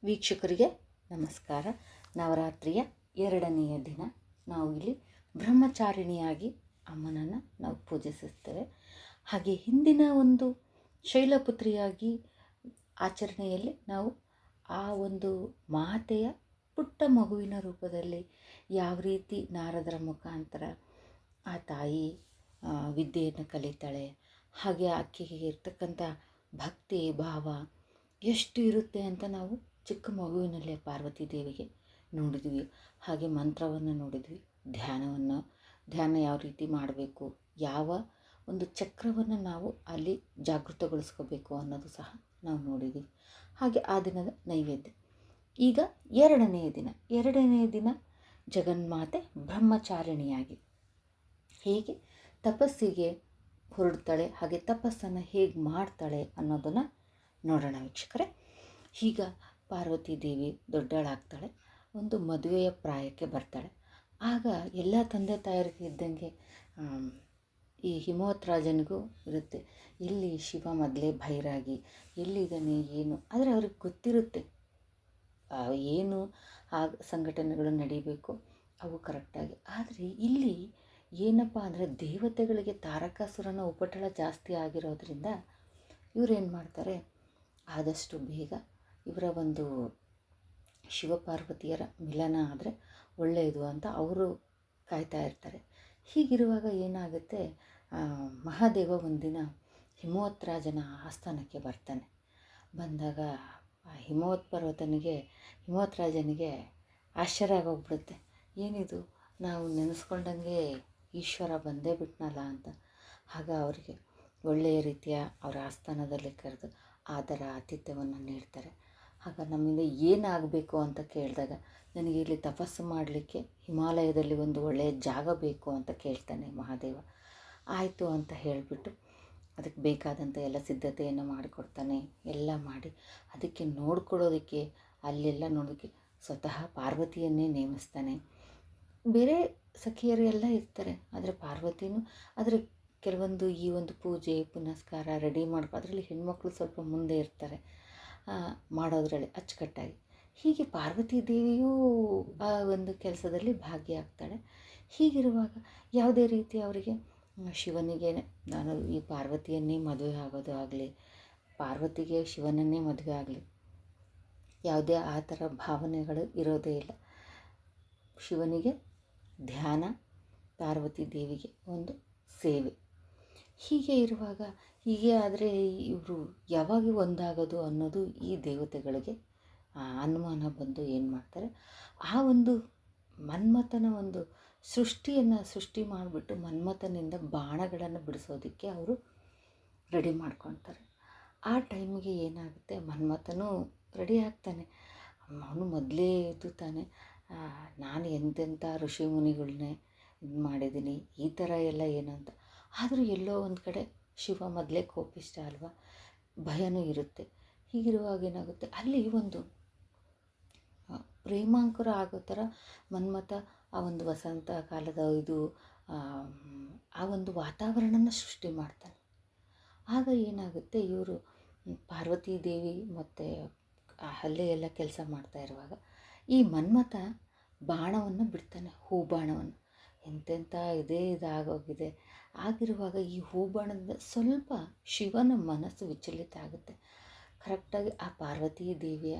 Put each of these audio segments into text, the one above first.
ವೀಕ್ಷಕರಿಗೆ ನಮಸ್ಕಾರ. ನವರಾತ್ರಿಯ 2ನೆಯ ದಿನ ನಾವು ಇಲ್ಲಿ ಬ್ರಹ್ಮಚಾರಿಣಿಯಾಗಿ ಅಮ್ಮನನ್ನು ನಾವು ಪೂಜಿಸುತ್ತೇವೆ. ಹಾಗೆ ಹಿಂದಿನ ಒಂದು ಶೈಲಪುತ್ರಿಯಾಗಿ ಆಚರಣೆಯಲ್ಲಿ ನಾವು ಆ ಒಂದು ಮಾತೆಯ ಪುಟ್ಟ ಮಗುವಿನ ರೂಪದಲ್ಲಿ ಯಾವ ರೀತಿ ನಾರದರ ಮುಖಾಂತರ ಆ ತಾಯಿ ವಿದ್ಯೆಯನ್ನು ಕಲಿತಾಳೆ, ಹಾಗೆ ಆಕೆಗೆ ಇರ್ತಕ್ಕಂಥ ಭಕ್ತಿ ಭಾವ ಎಷ್ಟು ಇರುತ್ತೆ ಅಂತ ನಾವು ಚಿಕ್ಕ ಮಗುವಿನಲ್ಲೇ ಪಾರ್ವತಿ ದೇವಿಗೆ ನೋಡಿದ್ವಿ. ಹಾಗೆ ಮಂತ್ರವನ್ನು ನೋಡಿದ್ವಿ, ಧ್ಯಾನ ಯಾವ ರೀತಿ ಮಾಡಬೇಕು, ಯಾವ ಒಂದು ಚಕ್ರವನ್ನು ನಾವು ಅಲ್ಲಿ ಜಾಗೃತಗೊಳಿಸ್ಕೋಬೇಕು ಅನ್ನೋದು ಸಹ ನಾವು ನೋಡಿದ್ವಿ. ಹಾಗೆ ಆ ದಿನದ ನೈವೇದ್ಯ. ಈಗ ಎರಡನೆಯ ದಿನ ಜಗನ್ಮಾತೆ ಬ್ರಹ್ಮಚಾರಿಣಿಯಾಗಿ ಹೇಗೆ ತಪಸ್ಸಿಗೆ ಹೊರಡ್ತಾಳೆ, ಹಾಗೆ ತಪಸ್ಸನ್ನು ಹೇಗೆ ಮಾಡ್ತಾಳೆ ಅನ್ನೋದನ್ನು ನೋಡೋಣ ವೀಕ್ಷಕರೇ. ಈಗ ಪಾರ್ವತಿ ದೇವಿ ದೊಡ್ಡಳಾಗ್ತಾಳೆ, ಒಂದು ಮದುವೆಯ ಪ್ರಾಯಕ್ಕೆ ಬರ್ತಾಳೆ. ಆಗ ಎಲ್ಲ ತಂದೆ ತಾಯರಿಗೆ ಇದ್ದಂಗೆ ಈ ಹಿಮವತ್ ರಾಜನಿಗೂ ಇರುತ್ತೆ, ಇಲ್ಲಿ ಶಿವ ಮೊದಲೇ ಭೈರಾಗಿ ಎಲ್ಲಿದ್ದಾನೆ ಏನು, ಆದರೆ ಅವ್ರಿಗೆ ಗೊತ್ತಿರುತ್ತೆ ಏನು ಆ ಸಂಘಟನೆಗಳು ನಡೀಬೇಕು ಅವು ಕರೆಕ್ಟಾಗಿ. ಆದರೆ ಇಲ್ಲಿ ಏನಪ್ಪ ಅಂದರೆ ದೇವತೆಗಳಿಗೆ ತಾರಕಾಸುರನ ಉಪಟಳ ಜಾಸ್ತಿ ಆಗಿರೋದ್ರಿಂದ ಇವರೇನು ಮಾಡ್ತಾರೆ, ಆದಷ್ಟು ಬೇಗ ಇವರ ಒಂದು ಶಿವಪಾರ್ವತಿಯರ ಮಿಲನ ಆದರೆ ಒಳ್ಳೆಯದು ಅಂತ ಅವರು ಕಾಯ್ತಾ ಇರ್ತಾರೆ. ಹೀಗಿರುವಾಗ ಏನಾಗುತ್ತೆ, ಮಹಾದೇವ ಒಂದಿನ ಹಿಮವತ್ ರಾಜನ ಆಸ್ಥಾನಕ್ಕೆ ಬರ್ತಾನೆ. ಬಂದಾಗ ಹಿಮವತ್ ರಾಜನಿಗೆ ಆಶ್ಚರ್ಯ ಆಗೋಗ್ಬಿಡುತ್ತೆ, ಏನಿದು ನಾವು ನೆನೆಸ್ಕೊಂಡಂಗೆ ಈಶ್ವರ ಬಂದೇ ಬಿಟ್ನಲ್ಲ ಅಂತ. ಆಗ ಅವರಿಗೆ ಒಳ್ಳೆಯ ರೀತಿಯ ಅವರ ಆಸ್ಥಾನದಲ್ಲಿ ಕರೆದು ಆದರ ಆತಿಥ್ಯವನ್ನು ನೀಡ್ತಾರೆ. ಆಗ ನಮ್ಮಿಂದ ಏನಾಗಬೇಕು ಅಂತ ಕೇಳಿದಾಗ, ನನಗೆ ಇಲ್ಲಿ ತಪಸ್ಸು ಮಾಡಲಿಕ್ಕೆ ಹಿಮಾಲಯದಲ್ಲಿ ಒಂದು ಒಳ್ಳೆಯ ಜಾಗ ಬೇಕು ಅಂತ ಕೇಳ್ತಾನೆ ಮಹಾದೇವ. ಆಯಿತು ಅಂತ ಹೇಳಿಬಿಟ್ಟು ಅದಕ್ಕೆ ಬೇಕಾದಂಥ ಎಲ್ಲ ಸಿದ್ಧತೆಯನ್ನು ಮಾಡಿಕೊಡ್ತಾನೆ. ಎಲ್ಲ ಮಾಡಿ ಅದಕ್ಕೆ ನೋಡ್ಕೊಳ್ಳೋದಕ್ಕೆ ಅಲ್ಲೆಲ್ಲ ನೋಡೋದಕ್ಕೆ ಸ್ವತಃ ಪಾರ್ವತಿಯನ್ನೇ ನೇಮಿಸ್ತಾನೆ. ಬೇರೆ ಸಖಿಯರು ಎಲ್ಲ ಇರ್ತಾರೆ, ಆದರೆ ಪಾರ್ವತಿನೂ ಆದರೆ ಕೆಲವೊಂದು ಈ ಒಂದು ಪೂಜೆ ಪುನಸ್ಕಾರ ರೆಡಿ ಅದರಲ್ಲಿ ಹೆಣ್ಮಕ್ಳು ಸ್ವಲ್ಪ ಮುಂದೆ ಇರ್ತಾರೆ ಮಾಡೋದ್ರಲ್ಲಿ ಅಚ್ಚುಕಟ್ಟಾಗಿ. ಹೀಗೆ ಪಾರ್ವತಿ ದೇವಿಯೂ ಆ ಒಂದು ಕೆಲಸದಲ್ಲಿ ಭಾಗಿಯಾಗ್ತಾಳೆ. ಹೀಗಿರುವಾಗ ಯಾವುದೇ ರೀತಿ ಅವರಿಗೆ ಶಿವನಿಗೆ ನಾನು ಈ ಪಾರ್ವತಿಯನ್ನೇ ಮದುವೆ ಆಗೋದು ಆಗಲಿ, ಪಾರ್ವತಿಗೆ ಶಿವನನ್ನೇ ಮದುವೆ ಆಗಲಿ, ಯಾವುದೇ ಆ ಥರ ಭಾವನೆಗಳು ಇರೋದೇ ಇಲ್ಲ. ಶಿವನಿಗೆ ಧ್ಯಾನ, ಪಾರ್ವತಿ ದೇವಿಗೆ ಒಂದು ಸೇವೆ. ಹೀಗೆ ಇರುವಾಗ ಹೀಗೆ ಆದರೆ ಇವರು ಯಾವಾಗ ಒಂದಾಗೋದು ಅನ್ನೋದು ಈ ದೇವತೆಗಳಿಗೆ ಅನುಮಾನ ಬಂದು ಏನು ಮಾಡ್ತಾರೆ, ಆ ಒಂದು ಮನ್ಮಥನ ಒಂದು ಸೃಷ್ಟಿ ಮಾಡಿಬಿಟ್ಟು ಮನ್ಮಥನಿಂದ ಬಾಣಗಳನ್ನು ಬಿಡಿಸೋದಕ್ಕೆ ಅವರು ರೆಡಿ ಮಾಡ್ಕೊತಾರೆ. ಆ ಟೈಮಿಗೆ ಏನಾಗುತ್ತೆ, ಮನ್ಮಥನೂ ರೆಡಿ ಆಗ್ತಾನೆ. ಅವನು ಮೊದಲೇ ಇದು ತಾನೆ, ನಾನು ಎಂತೆಂಥ ಋಷಿ ಮುನಿಗಳನ್ನೇ ಇದು ಮಾಡಿದ್ದೀನಿ, ಈ ಥರ ಎಲ್ಲ ಏನು ಅಂತ. ಆದರೂ ಎಲ್ಲೋ ಒಂದು ಕಡೆ ಶಿವ ಮೊದಲೇ ಕೋಪಿಷ್ಟ ಅಲ್ವಾ, ಭಯನೂ ಇರುತ್ತೆ. ಹೀಗಿರುವಾಗ ಏನಾಗುತ್ತೆ, ಅಲ್ಲಿ ಒಂದು ಪ್ರೇಮಾಂಕುರ ಆಗೋ ಥರ ಮನ್ಮಥ ಆ ಒಂದು ವಸಂತ ಕಾಲದ ಇದು ಆ ಒಂದು ವಾತಾವರಣನ ಸೃಷ್ಟಿ ಮಾಡ್ತಾನೆ. ಆಗ ಏನಾಗುತ್ತೆ, ಇವರು ಪಾರ್ವತಿ ದೇವಿ ಮತ್ತು ಅಲ್ಲೇ ಎಲ್ಲ ಕೆಲಸ ಮಾಡ್ತಾ ಇರುವಾಗ ಈ ಮನ್ಮಥ ಬಾಣವನ್ನು ಬಿಡ್ತಾನೆ, ಹೂಬಾಣವನ್ನು. ಎಂತೆಂಥ ಇದಾಗೋಗಿದೆ. ಆಗಿರುವಾಗ ಈ ಹೂಬಾಣದಿಂದ ಸ್ವಲ್ಪ ಶಿವನ ಮನಸ್ಸು ವಿಚಲಿತ ಆಗುತ್ತೆ. ಕರೆಕ್ಟಾಗಿ ಆ ಪಾರ್ವತಿ ದೇವಿಯ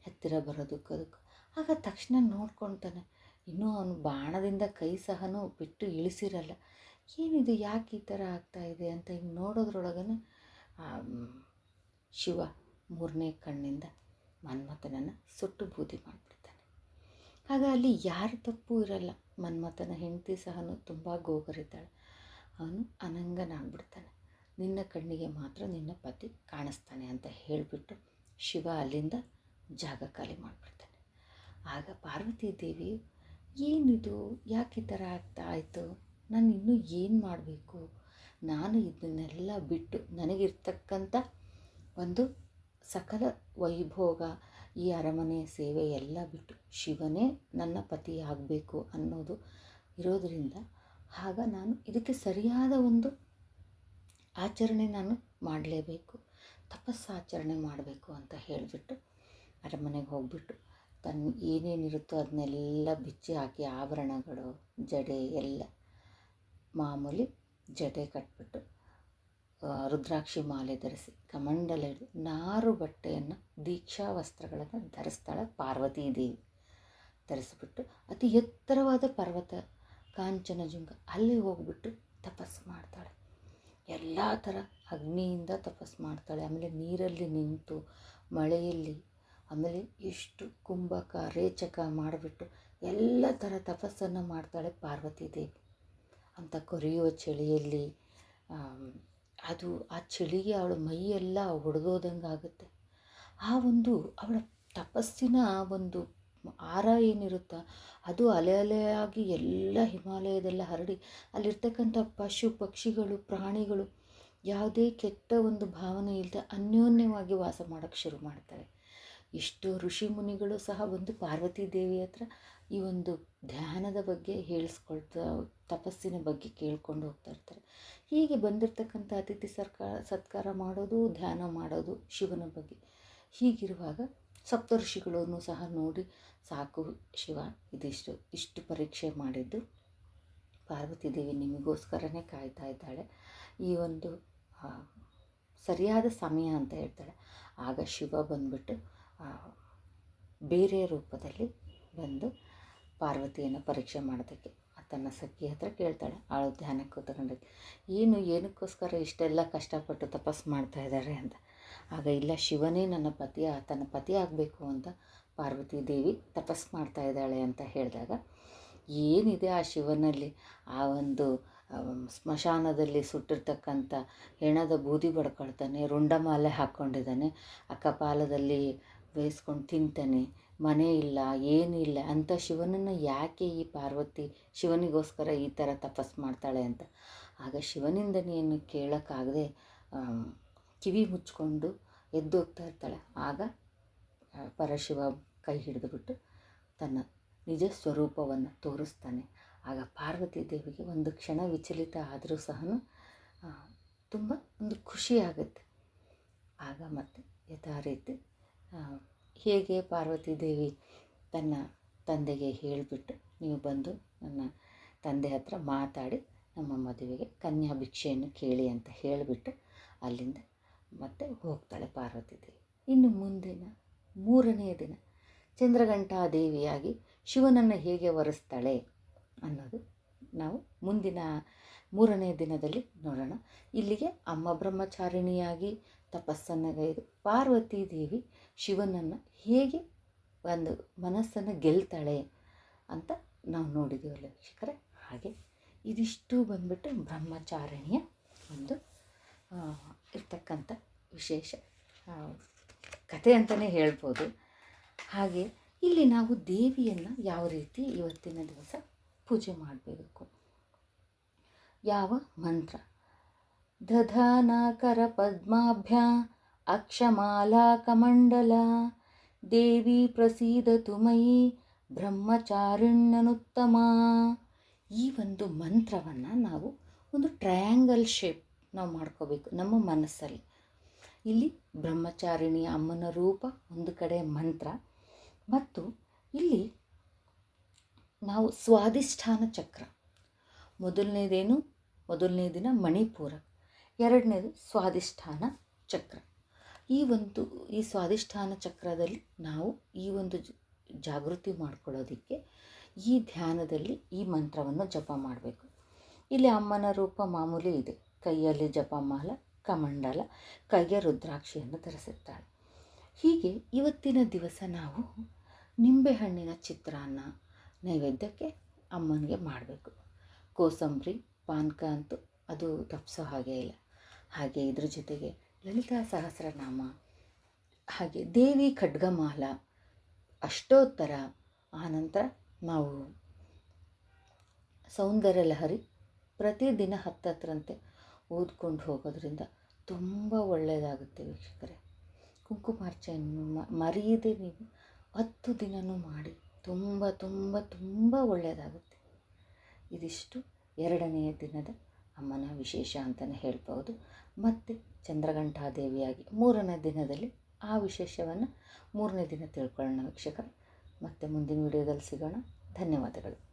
ಹತ್ತಿರ ಬರೋದಕ್ಕದಕ್ಕೆ. ಆಗ ತಕ್ಷಣ ನೋಡ್ಕೊತಾನೆ, ಇನ್ನೂ ಅವನು ಬಾಣದಿಂದ ಕೈ ಸಹನೂ ಬಿಟ್ಟು ಇಳಿಸಿರಲ್ಲ. ಏನಿದು, ಯಾಕೆ ಈ ಥರ ಆಗ್ತಾಯಿದೆ ಅಂತ ಹಿಂಗೆ ನೋಡೋದ್ರೊಳಗನೆ ಶಿವ 3ನೇ ಕಣ್ಣಿಂದ ಮನ್ಮಥನನ್ನು ಸುಟ್ಟು ಬೂದಿ ಮಾಡಿಬಿಡ್ತಾನೆ. ಆಗ ಅಲ್ಲಿ ಯಾರ ತಪ್ಪು ಇರಲ್ಲ, ಮನ್ಮಥನ ಹೆಂಡತಿ ಸಹನೂ ತುಂಬ ಗೋಗರಿತಾಳೆ. ಅವನು ಅನಂಗನಾಗ್ಬಿಡ್ತಾನೆ. ನಿನ್ನ ಕಣ್ಣಿಗೆ ಮಾತ್ರ ನಿನ್ನ ಪತಿ ಕಾಣಿಸ್ತಾನೆ ಅಂತ ಹೇಳಿಬಿಟ್ಟು ಶಿವ ಅಲ್ಲಿಂದ ಜಾಗ ಖಾಲಿ ಮಾಡಿಬಿಡ್ತಾನೆ. ಆಗ ಪಾರ್ವತಿ ದೇವಿ, ಏನಿದು, ಯಾಕೆ ಈ ಥರ ಆಗ್ತಾ ಆಯಿತು, ನಾನು ಇನ್ನೂ ಏನು ಮಾಡಬೇಕು, ನಾನು ಇದನ್ನೆಲ್ಲ ಬಿಟ್ಟು ನನಗಿರ್ತಕ್ಕಂಥ ಒಂದು ಸಕಲ ವೈಭೋಗ, ಈ ಅರಮನೆ ಸೇವೆ ಎಲ್ಲ ಬಿಟ್ಟು ಶಿವನೇ ನನ್ನ ಪತಿ ಆಗಬೇಕು ಅನ್ನೋದು ಇರೋದರಿಂದ, ಆಗ ನಾನು ಇದಕ್ಕೆ ಸರಿಯಾದ ಒಂದು ಆಚರಣೆ ನಾನು ಮಾಡಲೇಬೇಕು, ತಪಸ್ಸಾಚರಣೆ ಮಾಡಬೇಕು ಅಂತ ಹೇಳಿಬಿಟ್ಟು ಅರಮನೆಗೆ ಹೋಗ್ಬಿಟ್ಟು ತನ್ನ ಏನೇನಿರುತ್ತೋ ಅದನ್ನೆಲ್ಲ ಬಿಚ್ಚಿ ಹಾಕಿ ಆಭರಣಗಳು, ಜಡೆ ಎಲ್ಲ ಮಾಮೂಲಿ ಜಡೆ ಕಟ್ಬಿಟ್ಟು ರುದ್ರಾಕ್ಷಿ ಮಾಲೆ ಧರಿಸಿ ಕಮಂಡಲ ಹಿಡಿದು ನಾರು ಬಟ್ಟೆಯನ್ನು ದೀಕ್ಷಾ ವಸ್ತ್ರಗಳನ್ನು ಧರಿಸ್ತಾಳೆ ಪಾರ್ವತೀ ದೇವಿ. ಧರಿಸ್ಬಿಟ್ಟು ಅತಿ ಎತ್ತರವಾದ ಪರ್ವತ ಕಾಂಚನಜುಂಗ ಅಲ್ಲಿ ಹೋಗ್ಬಿಟ್ಟು ತಪಸ್ಸು ಮಾಡ್ತಾಳೆ. ಎಲ್ಲ ಥರ ಅಗ್ನಿಯಿಂದ ತಪಸ್ಸು ಮಾಡ್ತಾಳೆ. ಆಮೇಲೆ ನೀರಲ್ಲಿ ನಿಂತು ಮಳೆಯಲ್ಲಿ ಆಮೇಲೆ ಎಷ್ಟು ಕುಂಭಕ ರೇಚಕ ಮಾಡಿಬಿಟ್ಟು ಎಲ್ಲ ಥರ ತಪಸ್ಸನ್ನು ಮಾಡ್ತಾಳೆ ಪಾರ್ವತೀ ದೇವಿ. ಅಂಥ ಕೊರೆಯುವ ಚಳಿಯಲ್ಲಿ ಅದು ಆ ಚಳಿಗೆ ಅವಳ ಮೈಯೆಲ್ಲ ಒಡೆದೋದಂಗೆ ಆಗುತ್ತೆ. ಆ ಒಂದು ಅವಳ ತಪಸ್ಸಿನ ಒಂದು ಆರ ಏನಿರುತ್ತೋ ಅದು ಅಲೆ ಅಲೆಯಾಗಿ ಎಲ್ಲ ಹಿಮಾಲಯದೆಲ್ಲ ಹರಡಿ ಅಲ್ಲಿರ್ತಕ್ಕಂಥ ಪಶು ಪಕ್ಷಿಗಳು ಪ್ರಾಣಿಗಳು ಯಾವುದೇ ಕೆಟ್ಟ ಒಂದು ಭಾವನೆ ಇಲ್ಲದೆ ಅನ್ಯೋನ್ಯವಾಗಿ ವಾಸ ಮಾಡೋಕ್ಕೆ ಶುರು ಮಾಡ್ತಾರೆ. ಇಷ್ಟು ಋಷಿ ಮುನಿಗಳು ಸಹ ಬಂದು ಪಾರ್ವತೀ ದೇವಿ ಹತ್ರ ಈ ಒಂದು ಧ್ಯಾನದ ಬಗ್ಗೆ ಹೇಳಿಸ್ಕೊಳ್ತಾ ತಪಸ್ಸಿನ ಬಗ್ಗೆ ಕೇಳ್ಕೊಂಡು ಹೋಗ್ತಾ ಇರ್ತಾರೆ. ಹೀಗೆ ಬಂದಿರತಕ್ಕಂಥ ಅತಿಥಿ ಸತ್ಕಾರ ಮಾಡೋದು, ಧ್ಯಾನ ಮಾಡೋದು ಶಿವನ ಬಗ್ಗೆ. ಹೀಗಿರುವಾಗ ಸಪ್ತಋಷಿಗಳನ್ನು ಸಹ ನೋಡಿ ಸಾಕು ಶಿವ, ಇಷ್ಟು ಪರೀಕ್ಷೆ ಮಾಡಿದ್ದು ಪಾರ್ವತೀ ದೇವಿ ನಿಮಗೋಸ್ಕರನೇ ಕಾಯ್ತಾ ಇದ್ದಾಳೆ, ಈ ಒಂದು ಸರಿಯಾದ ಸಮಯ ಅಂತ ಹೇಳ್ತಾಳೆ. ಆಗ ಶಿವ ಬಂದ್ಬಿಟ್ಟು ಬೇರೆ ರೂಪದಲ್ಲಿ ಬಂದು ಪಾರ್ವತಿಯನ್ನು ಪರೀಕ್ಷೆ ಮಾಡೋದಕ್ಕೆ ತನ್ನ ಸಖಿ ಹತ್ರ ಕೇಳ್ತಾಳೆ. ಅವಳು ಧ್ಯಾನಕ್ಕೆ ತಗೊಂಡೋಗಿ ಏನಕ್ಕೋಸ್ಕರ ಇಷ್ಟೆಲ್ಲ ಕಷ್ಟಪಟ್ಟು ತಪಸ್ಸು ಮಾಡ್ತಾ ಇದ್ದಾರೆ ಅಂತ. ಆಗ ಇಲ್ಲ, ಶಿವನೇ ತನ್ನ ಪತಿ ಆಗಬೇಕು ಅಂತ ಪಾರ್ವತೀ ದೇವಿ ತಪಸ್ಸು ಮಾಡ್ತಾ ಇದ್ದಾಳೆ ಅಂತ ಹೇಳಿದಾಗ, ಏನಿದೆ ಆ ಶಿವನಲ್ಲಿ, ಆ ಒಂದು ಸ್ಮಶಾನದಲ್ಲಿ ಸುಟ್ಟಿರ್ತಕ್ಕಂಥ ಹೆಣದ ಬೂದಿ ಬಡ್ಕೊಳ್ತಾನೆ, ರುಂಡಮಾಲೆ ಹಾಕ್ಕೊಂಡಿದ್ದಾನೆ, ಆ ಕಪಾಲದಲ್ಲಿ ಬೇಯಿಸ್ಕೊಂಡು ತಿಂತಾನೆ, ಮನೆ ಇಲ್ಲ ಏನಿಲ್ಲ ಅಂಥ ಶಿವನನ್ನು ಯಾಕೆ ಈ ಪಾರ್ವತಿ ಶಿವನಿಗೋಸ್ಕರ ಈ ಥರ ತಪಸ್ಸು ಮಾಡ್ತಾಳೆ ಅಂತ. ಆಗ ಶಿವನಿಂದನೇನು ಕೇಳೋಕ್ಕಾಗದೆ ಕಿವಿ ಮುಚ್ಕೊಂಡು ಎದ್ದು ಹೋಗ್ತಾ ಇರ್ತಾಳೆ. ಆಗ ಪರಶಿವ ಕೈ ಹಿಡಿದುಬಿಟ್ಟು ತನ್ನ ನಿಜ ಸ್ವರೂಪವನ್ನು ತೋರಿಸ್ತಾನೆ. ಆಗ ಪಾರ್ವತೀ ದೇವಿಗೆ ಒಂದು ಕ್ಷಣ ವಿಚಲಿತ ಆದರೂ ಸಹ ತುಂಬ ಒಂದು ಖುಷಿಯಾಗುತ್ತೆ. ಆಗ ಮತ್ತೆ ಯಥಾ ರೀತಿ ಹೇಗೆ ಪಾರ್ವತೀ ದೇವಿ ತನ್ನ ತಂದೆಗೆ ಹೇಳಿಬಿಟ್ಟು, ನೀವು ಬಂದು ನನ್ನ ತಂದೆ ಹತ್ರ ಮಾತಾಡಿ ನಮ್ಮ ಮದುವೆಗೆ ಕನ್ಯಾ ಭಿಕ್ಷೆಯನ್ನು ಕೇಳಿ ಅಂತ ಹೇಳಿಬಿಟ್ಟು ಅಲ್ಲಿಂದ ಮತ್ತೆ ಹೋಗ್ತಾಳೆ ಪಾರ್ವತೀ ದೇವಿ. ಇನ್ನು ಮುಂದಿನ 3ನೇ ದಿನ ಚಂದ್ರಘಂಟಾ ದೇವಿಯಾಗಿ ಶಿವನನ್ನು ಹೇಗೆ ವರಿಸ್ತಾಳೆ ಅನ್ನೋದು ನಾವು ಮುಂದಿನ 3ನೇ ದಿನದಲ್ಲಿ ನೋಡೋಣ. ಇಲ್ಲಿಗೆ ಅಮ್ಮ ಬ್ರಹ್ಮಚಾರಿಣಿಯಾಗಿ ತಪಸ್ಸನ್ನಗೈದು ಪಾರ್ವತೀ ದೇವಿ ಶಿವನನ್ನು ಹೇಗೆ ಒಂದು ಮನಸ್ಸನ್ನು ಗೆಲ್ತಾಳೆ ಅಂತ ನಾವು ನೋಡಿದ್ದೀವಲ್ಲ ವೀಕ್ಷಕರೇ. ಹಾಗೆ ಇದಿಷ್ಟು ಬಂದ್ಬಿಟ್ಟು ಬ್ರಹ್ಮಚಾರಿಣಿಯ ಒಂದು ಇರ್ತಕ್ಕಂಥ ವಿಶೇಷ ಕಥೆ ಅಂತಲೇ ಹೇಳ್ಬೋದು. ಹಾಗೆ ಇಲ್ಲಿ ನಾವು ದೇವಿಯನ್ನು ಯಾವ ರೀತಿ ಇವತ್ತಿನ ದಿವಸ ಪೂಜೆ ಮಾಡಬೇಕು, ಯಾವ ಮಂತ್ರ, ದಧಾನಾಕರ ಪದ್ಮಾಭ್ಯ ಅಕ್ಷಮಾಲಾ ಕಮಂಡಲ ದೇವಿ ಪ್ರಸೀದತು ಮಯಿ ಬ್ರಹ್ಮಚಾರಿಣ್ಯನುತ್ತಮ. ಈ ಒಂದು ಮಂತ್ರವನ್ನು ನಾವು ಒಂದು ಟ್ರಯಾಂಗಲ್ ಶೇಪ್ ನಾವು ಮಾಡ್ಕೋಬೇಕು ನಮ್ಮ ಮನಸ್ಸಲ್ಲಿ. ಇಲ್ಲಿ ಬ್ರಹ್ಮಚಾರಿಣಿಯ ಅಮ್ಮನ ರೂಪ ಒಂದು ಕಡೆ ಮಂತ್ರ, ಮತ್ತು ಇಲ್ಲಿ ನಾವು ಸ್ವಾಧಿಷ್ಠಾನ ಚಕ್ರ, ಮೊದಲನೇ ದಿನ ಮಣಿಪೂರ, 2ನೇದು ಸ್ವಾಧಿಷ್ಠಾನ ಚಕ್ರ. ಈ ಸ್ವಾಧಿಷ್ಠಾನ ಚಕ್ರದಲ್ಲಿ ನಾವು ಈ ಒಂದು ಜಾಗೃತಿ ಮಾಡ್ಕೊಳ್ಳೋದಕ್ಕೆ ಈ ಧ್ಯಾನದಲ್ಲಿ ಈ ಮಂತ್ರವನ್ನು ಜಪ ಮಾಡಬೇಕು. ಇಲ್ಲಿ ಅಮ್ಮನ ರೂಪ ಮಾಮೂಲಿ ಇದೆ, ಕೈಯಲ್ಲಿ ಜಪಮಾಲ, ಕಮಂಡಲ, ಕೈಗೆ ರುದ್ರಾಕ್ಷಿಯನ್ನು ಧರಿಸಿರ್ತಾಳೆ. ಹೀಗೆ ಇವತ್ತಿನ ದಿವಸ ನಾವು ನಿಂಬೆಹಣ್ಣಿನ ಚಿತ್ರಾನ್ನ ನೈವೇದ್ಯಕ್ಕೆ ಅಮ್ಮನಿಗೆ ಮಾಡಬೇಕು. ಕೋಸಂಬರಿ ಪಾನಕ ಅಂತೂ ಅದು ತಪ್ಪಿಸೋ ಹಾಗೇ ಇಲ್ಲ. ಹಾಗೆ ಇದ್ರ ಜೊತೆಗೆ ಲಲಿತಾ ಸಹಸ್ರನಾಮ, ಹಾಗೆ ದೇವಿ ಖಡ್ಗಮಾಲ, ಅಷ್ಟೋತ್ತರ, ಆನಂತರ ನಾವು ಸೌಂದರ್ಯ ಲಹರಿ ಪ್ರತಿದಿನ 10 ಓದ್ಕೊಂಡು ಹೋಗೋದ್ರಿಂದ ತುಂಬ ಒಳ್ಳೆಯದಾಗುತ್ತೆ ವೀಕ್ಷಕರೇ. ಕುಂಕುಮಾರ್ಚನೆಯನ್ನು ಮರೆಯದೆ ನೀವು 10 ದಿನವೂ ಮಾಡಿ, ತುಂಬ ತುಂಬ ತುಂಬ ಒಳ್ಳೆಯದಾಗುತ್ತೆ. ಇದಿಷ್ಟು 2ನೇ ದಿನದ ಅಮ್ಮನ ವಿಶೇಷ ಅಂತಲೇ ಹೇಳ್ಬೋದು. ಮತ್ತು ಚಂದ್ರಘಂಟಾ ದೇವಿಯಾಗಿ 3ನೇ ದಿನದಲ್ಲಿ ಆ ವಿಶೇಷವನ್ನು ಮೂರನೇ ದಿನ ತಿಳ್ಕೊಳ್ಳೋಣ ವೀಕ್ಷಕರೇ. ಮತ್ತೆ ಮುಂದಿನ ವಿಡಿಯೋದಲ್ಲಿ ಸಿಗೋಣ. ಧನ್ಯವಾದಗಳು.